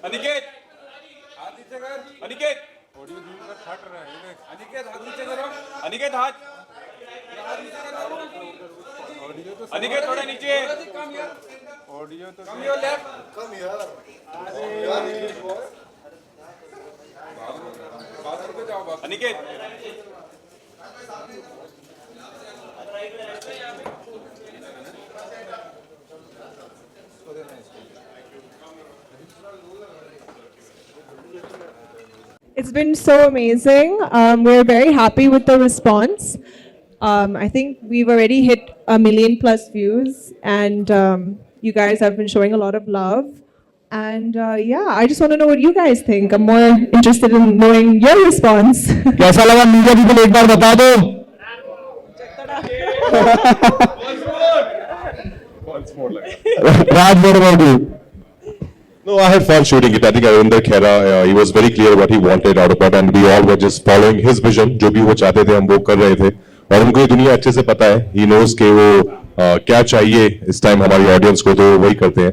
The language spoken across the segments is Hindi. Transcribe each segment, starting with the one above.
अनिकेत हाथ नीचे कर। अनिकेत ऑडियो दूर कर, फट रहा है। अनिकेत हाथ नीचे करो। अनिकेत हाथ नीचे करो। ऑडियो तो अनिकेत थोड़ा नीचे। ऑडियो तो come your left come here. बात करते जाओ बात। Aniket It's been so amazing. We're very happy with the response. I think we've already hit 1 million plus views, and you guys have been showing a lot of love. And yeah, I just want to know what you guys think. I'm more interested in knowing your response. कैसा लगा मीडिया पीपल, एक बार बता दो। Raj, what about you? No, I had fun shooting it. I think Arvinder Khera, he was very clear what he wanted out of it, and we all were just following his vision. जो भी वो चाहते थे हम वो कर रहे थे, और उनको ये दुनिया अच्छे से पता है. He knows कि वो क्या चाहिए इस टाइम हमारी ऑडियंस को, तो वही करते हैं.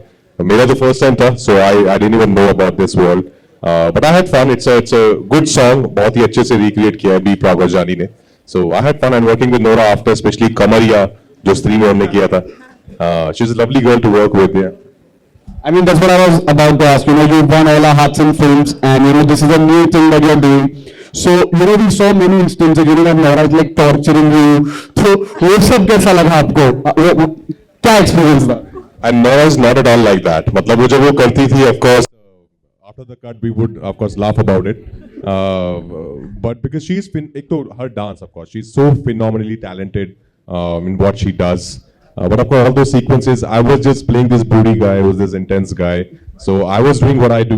मेरा तो फर्स्ट टाइम था, so I didn't even know about this world. But I had fun. It's a good song. बहुत ही अच्छे से recreate किया है बी प्राग और जानी ने. So I had fun and working with Nora after, especially Kamariya जो स्त्री में उन्होंने किया था. She's a lovely girl to work with. Yeah. I mean, that's what I was about to ask. You know, you've won all our hearts and films, and you know, this is a new thing that you're doing. So, you know, we saw many instances, you know, that Nora is like torturing you. So, वो सब कैसा लगा आपको? क्या experience था? And Nora is not at all like that. मतलब वो जब वो करती थी, of course, after the cut we would of course laugh about it. But because she's been, एक तो her dance, of course, she's so phenomenally talented in what she does. But of course, all those sequences, I was just playing this broody guy, who's this intense guy. So I was doing what I do,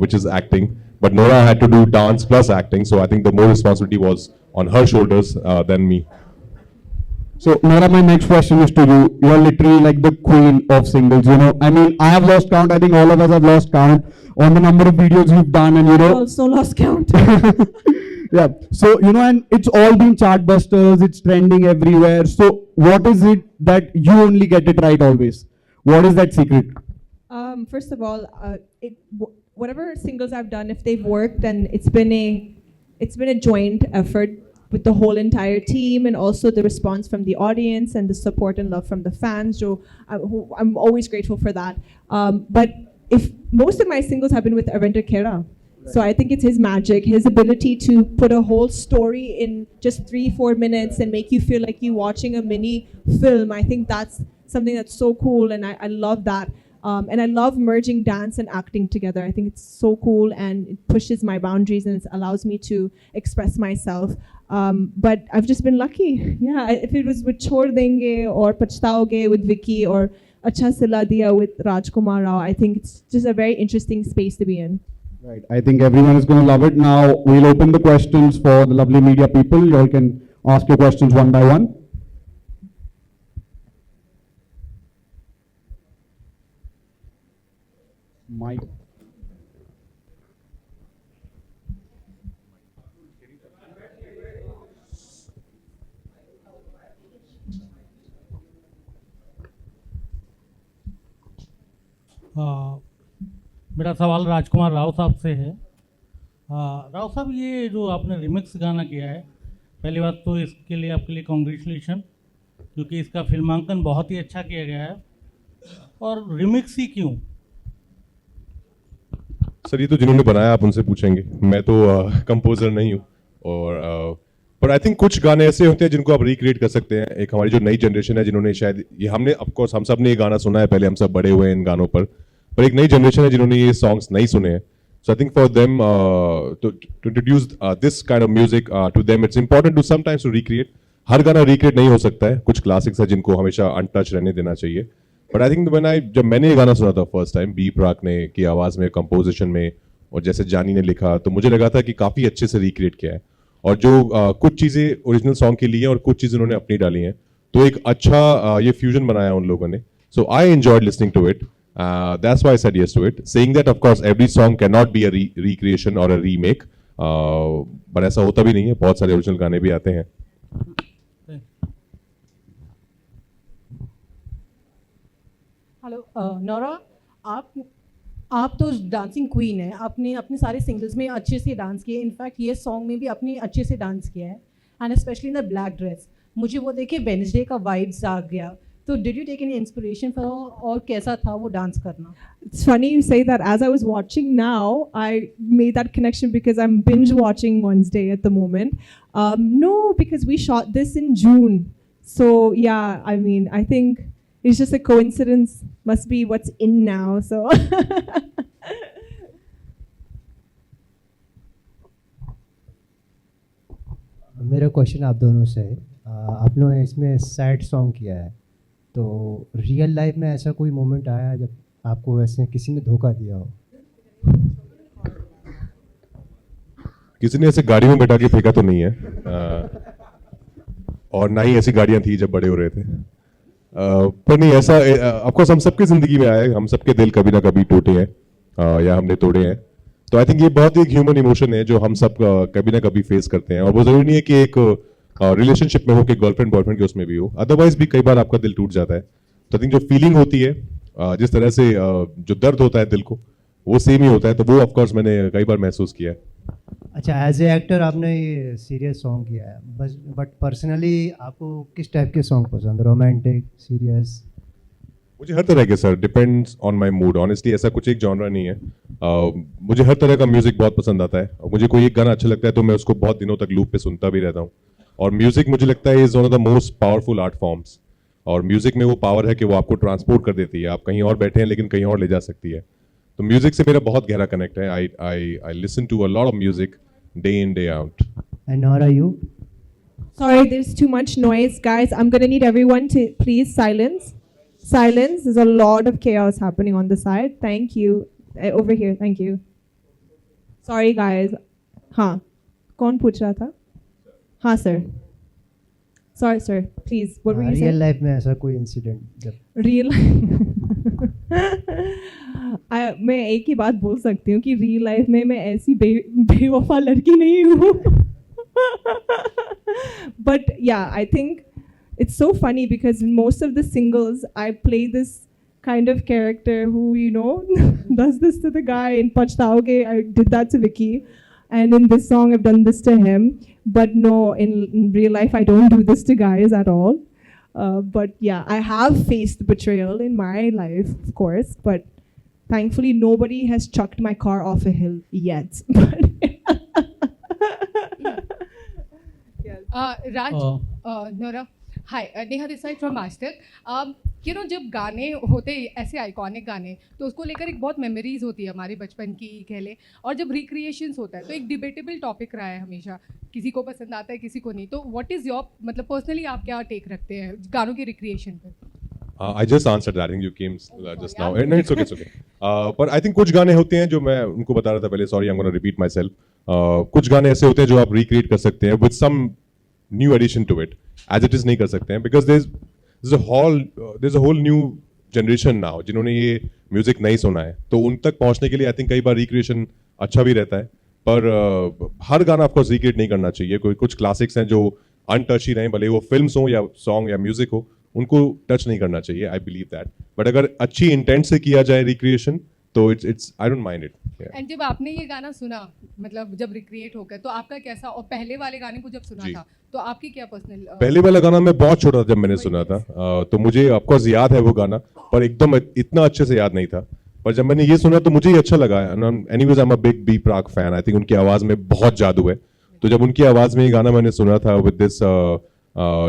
which is acting. But Nora had to do dance plus acting. So I think the more responsibility was on her shoulders than me. So, Nora, my next question is to you. You are literally like the queen of singles, you know. I mean, I have lost count. I think all of us have lost count on the number of videos you've done, and you know. Also lost count. Yeah. So, you know, and it's all been chartbusters, it's trending everywhere. So, what is it that you only get it right always? What is that secret? First of all, whatever singles I've done, if they've worked, then it's been a joint effort with the whole entire team, and also the response from the audience and the support and love from the fans. So I'm always grateful for that. But if most of my singles have been with Arvinder Khera. So I think it's his magic, his ability to put a whole story in just 3-4 minutes and make you feel like you're watching a mini film. I think that's something that's so cool, and I love that. And I love merging dance and acting together. I think it's so cool, and it pushes my boundaries, and it allows me to express myself. But I've just been lucky. Yeah, if it was with Chhod Denge or Pachtaoge with Vicky or Acha Sila Diya with Rajkumar Rao, I think it's just a very interesting space to be in. Right. I think everyone is going to love it. Now, we'll open the questions for the lovely media people. You all can ask your questions one by one. Mike. मेरा सवाल राजकुमार राव साहब से है। राव साहब, ये जो आपने रिमिक्स गाना किया है, पहली बात तो इसके लिए आपके लिए कॉन्ग्रेचुलेशन, क्योंकि इसका फिल्मांकन बहुत ही अच्छा किया गया है। और रिमिक्स ही क्यों? सर, ये तो जिन्होंने बनाया आप उनसे पूछेंगे, मैं तो कंपोजर नहीं हूँ। और पर आई थिंक कुछ गाने ऐसे होते हैं जिनको आप रिक्रिएट कर सकते हैं। एक हमारी जो नई जनरेशन है, जिन्होंने शायद ये हमने ऑफकोर्स हम सब ने ये गाना सुना है, पहले हम सब बड़े हुए हैं इन गानों पर एक नई जनरेशन है जिन्होंने ये सॉन्ग्स नहीं सुने हैं। So I think for them to introduce this kind of music to them, it's important to sometimes to recreate. हर गाना रिक्रिएट नहीं हो सकता है, कुछ क्लासिक्स है जिनको हमेशा अनटच रहने देना चाहिए। बट आई थिंक जब मैंने ये गाना सुना था फर्स्ट टाइम बी प्राक ने की आवाज़ में, कंपोजिशन में, और जैसे जानी ने लिखा, तो मुझे लगा था कि काफ़ी अच्छे से रिक्रिएट किया है। और जो कुछ चीज़ें ओरिजिनल सॉन्ग के लिए और कुछ चीज़ें उन्होंने अपनी डाली हैं, तो एक अच्छा ये फ्यूजन बनाया उन लोगों ने. So I enjoyed listening to it. That's why I said yes to it. Saying that, of course, every song cannot be a recreation or a remake. पर ऐसा होता भी नहीं है, बहुत सारे ओरिजिनल गाने भी आते हैं. हेलो नोरा, आप तो डांसिंग क्वीन है. आपने अपने सारे सिंगल्स में अच्छे से डांस किया. इनफैक्ट ये सॉन्ग में भी आपने अच्छे से डांस किया है, and specially in the black dress. मुझे वो देखे वेडनेसडे का वाइब्स आ गया. तो did you take any inspiration for, और कैसा था वो डांस करना? It's funny you say that. As I was watching now, I made that connection because I'm binge watching Wednesday at the moment. No, because we shot this in June. So yeah, I mean, I think it's just a coincidence. Must be what's in now. So. मेरा क्वेश्चन आप दोनों से है. आप लोगों ने इसमें सैड सॉन्ग किया है, तो रियल लाइफ में ऐसा कोई मोमेंट आया जब आपको ऐसे किसी ने धोखा दिया हो? किसी ने ऐसे गाड़ी में बैठा के फेंका तो नहीं है, और ना ही ऐसी गाड़ियां थी जब बड़े हो रहे थे. पर नहीं, ऐसा ऑफकोर्स हम सबके जिंदगी में आया है. हम सबके दिल कभी ना कभी टूटे हैं, या हमने तोड़े हैं. तो आई थिंक ये बहुत ही एक ह्यूमन इमोशन है जो हम सब कभी ना कभी फेस करते हैं. और वो जरूरी नहीं है कि एक रिलेशनशिप में हो कि गर्लफ्रेंड बॉयफ्रेंड के उसमें भी हो, अदरवाइज भी कई बार आपका दिल टूट जाता है. तो आई थिंक जो फीलिंग होती है, जिस तरह से जो दर्द होता है दिल को, वो सेम ही होता है. तो वो ऑफकोर्स मैंने कई बार महसूस किया है. अच्छा, एज ए एक्टर आपने ये सीरियस सॉन्ग किया है, बस बट पर्सनली आपको किस टाइप के सॉन्ग पसंद है? Romantic, serious? मुझे हर तरह के, sir, depends on my mood. Honestly ऐसा कुछ एक जॉनरा नहीं है. मुझे हर तरह का म्यूजिक बहुत पसंद आता है, और मुझे कोई एक गाना अच्छा लगता है तो मैं उसको बहुत दिनों तक लूप पे सुनता भी रहता हूँ. और म्यूजिक मुझे लगता है is one of the most powerful art forms. और म्यूजिक में वो पावर है कि वो आपको ट्रांसपोर्ट कर देती है. आप कहीं और बैठे हैं लेकिन कहीं और ले जा सकती है. तो म्यूजिक से मेरा बहुत गहरा कनेक्ट है. I listen to a lot of music day in day out. And Nora, you? Sorry, there's too much noise, guys. I'm gonna need everyone to please silence. Silence. There's a lot of chaos happening on the side. Thank you. Over here. Thank you. Sorry, guys. हाँ, कौन पूछ रहा था? हाँ, sir. Sorry, sir. Please. What were you saying? Real life में ऐसा कोई इंसिडेंट जब रियल मैं एक ही बात बोल सकती हूँ कि रियल लाइफ में मैं ऐसी बेवफा लड़की नहीं हूँ. But yeah, I think it's so funny because in most of the singles I play this kind of character who, you know, does this to the guy. In Pachtaoge, I did that to Vicky, and in this song I've done this to him. But no, in real life I don't do this to guys at all. But yeah, I have faced betrayal in my life, of course, but thankfully nobody has chucked my car off a hill yet. Raj, Nora, hi, Neha this side from Master. You know, जब गाने होते ऐसे आइकॉनिक गाने, तो उसको लेकर एक बहुत मेमोरीज होती है हमारे बचपन की, कह ले. और जब रिक्रिएशंस होता है तो एक डिबेटेबल टॉपिक रहा है हमेशा. किसी को पसंद आता है, किसी को नहीं. तो व्हाट इज़ योर, मतलब पर्सनली आप क्या टेक रखते हैं गानों की रिक्रिएशन पर? I just answered that. I think you came just now. No, it's okay, it's okay. पर I think कुछ गाने होते हैं जो मैं उनको बता रहा था पहले. Sorry, I'm going to repeat myself. कुछ गाने ऐसे होते हैं जो आप recreate कर सकते हैं with some new addition to it. As it is नहीं कर सकते हैं because there's a whole new generation now जिन्होंने ये म्यूजिक नहीं सुना है. तो उन तक पहुंचने के लिए आई थिंक कई बार रिक्रिएशन अच्छा भी रहता है. पर हर गाना ऑफ कोर्स रिक्रिएट नहीं करना चाहिए. कोई कुछ क्लासिक्स हैं जो अनटच ही रहें, भले वो फिल्म्स हो या सॉन्ग या म्यूजिक हो, उनको टच नहीं करना चाहिए. I believe that. बट अगर अच्छी इंटेंट से किया जाए रिक्रिएशन तो it's I don't mind it. And जब आपने ये गाना सुना, मतलब जब रिक्रिएट हो गया, तो आपका कैसा, और पहले वाले गाने को जब सुना था तो आपकी क्या पर्सनल? पहले वाला गाना मैं बहुत छोटा था जब मैंने सुना था, तो मुझे ऑफकोर्स याद है वो गाना, पर एकदम इतना अच्छे से याद नहीं था. पर जब मैंने ये सुना तो मुझे ही अच्छा लगा. Anyways I am a big B Praak fan. I think उनकी आवाज में बहुत जादू है. तो जब उनकी आवाज में ये गाना मैंने सुना था विद दिस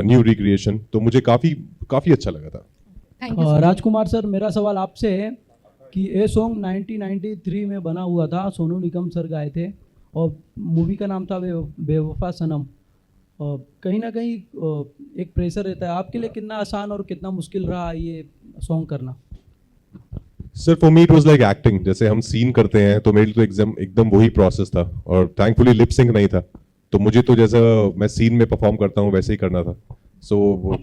न्यू रिक्रिएशन, तो मुझे काफी अच्छा लगा था. राजकुमार सर, मेरा सवाल आपसे है कि ये सॉन्ग 1993 में बना हुआ था, सोनू निगम सर गाए थे, और मूवी का नाम था बेवफा सनम. कहीं ना कहीं एक प्रेशर रहता है. आपके लिए कितना आसान और कितना मुश्किल रहा ये सॉन्ग करना? Sir for me it was like acting. जैसे हम सीन करते हैं तो मेरे लिए तो एकदम वही प्रोसेस था. और थैंकफुली लिप सिंक नहीं था, तो मुझे तो जैसा मैं सीन में परफॉर्म करता हूँ वैसे ही करना था. So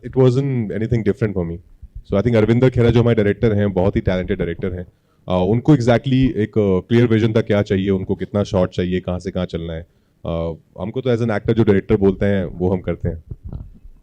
it wasn't anything different for me. So I think Arvinder Khera जो हमारे डायरेक्टर हैं, बहुत ही टैलेंटेड डायरेक्टर हैं. उनको एग्जैक्टली एक क्लियर विजन था क्या चाहिए, उनको कितना शॉट चाहिए, कहाँ से कहाँ चलना है. हमको तो एज एन एक्टर जो डायरेक्टर बोलते हैं वो हम करते हैं.